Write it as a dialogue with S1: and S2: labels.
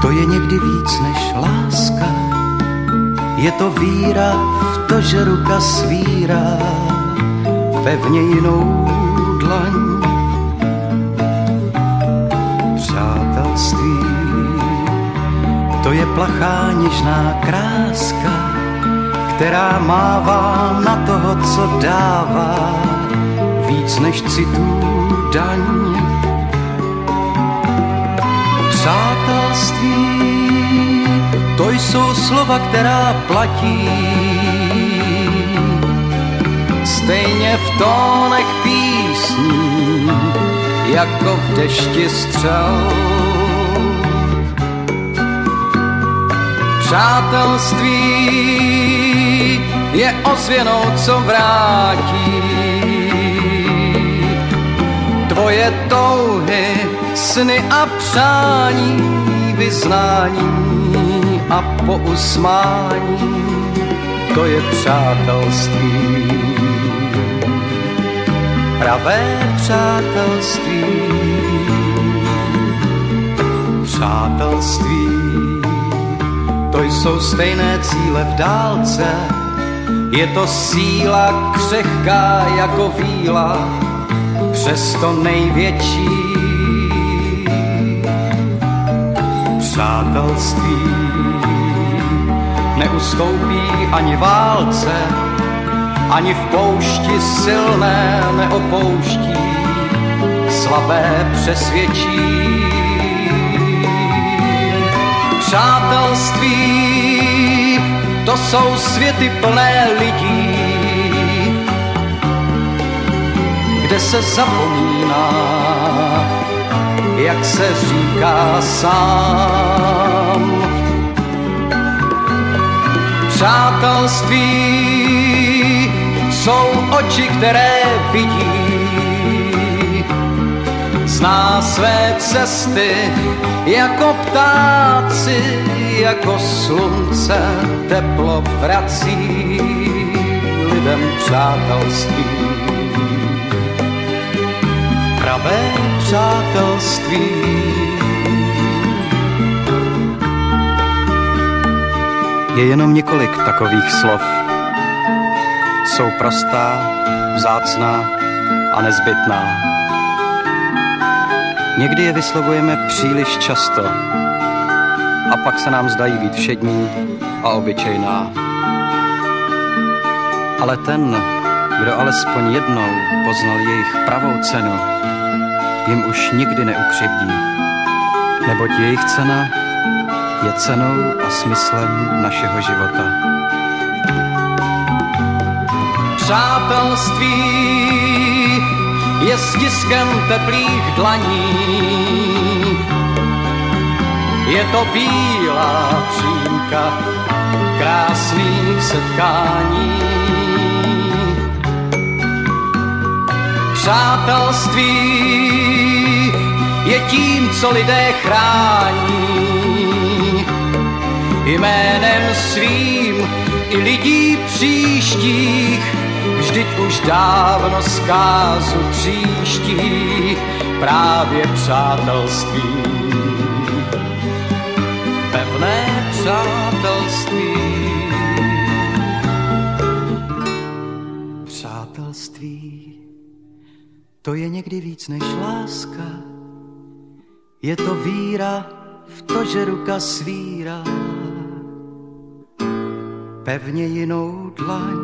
S1: To je někdy víc než láska, je to víra v to, že ruka svírá pevně jinou dlaň. Přátelství, to je plachá něžná kráska, která mává na toho, co dává, víc než citů daň. Přátelství, to jsou slova, která platí, stejně v tónech písní, jako v dešti střel. Přátelství je ozvěnou, co vrátí tvoje touhy, sny a přání, vyznání a pousmání. To je přátelství, pravé přátelství. Přátelství, to jsou stejné cíle v dálce, je to síla křehká jako víla, přesto největší. Přátelství neustoupí ani válce, ani v poušti silné neopouští, slabé přesvědčí. Přátelství, to jsou světy plné lidí, kde se zapomíná, jak se říká sám. Přátelství jsou oči, které vidí, zná své cesty jako ptáci, jako slunce teplo vrací lidem přátelství. Pravé přátelství. Je jenom několik takových slov. Jsou prostá, vzácná a nezbytná. Někdy je vyslovujeme příliš často a pak se nám zdají být všední a obyčejná. Ale ten, kdo alespoň jednou poznal jejich pravou cenu, jim už nikdy neukřivdí, neboť jejich cena je cenou a smyslem našeho života. Přátelství je stiskem teplých dlaní, je to bílá přímka krásných setkání. Přátelství je tím, co lidé chrání, jménem svým i lidí příštích, vždyť už dávno zkázu příští právě přátelství. Pevné přátelství. Přátelství, to je někdy víc než láska, je to víra v to, že ruka svírá pevně jinou dlaň.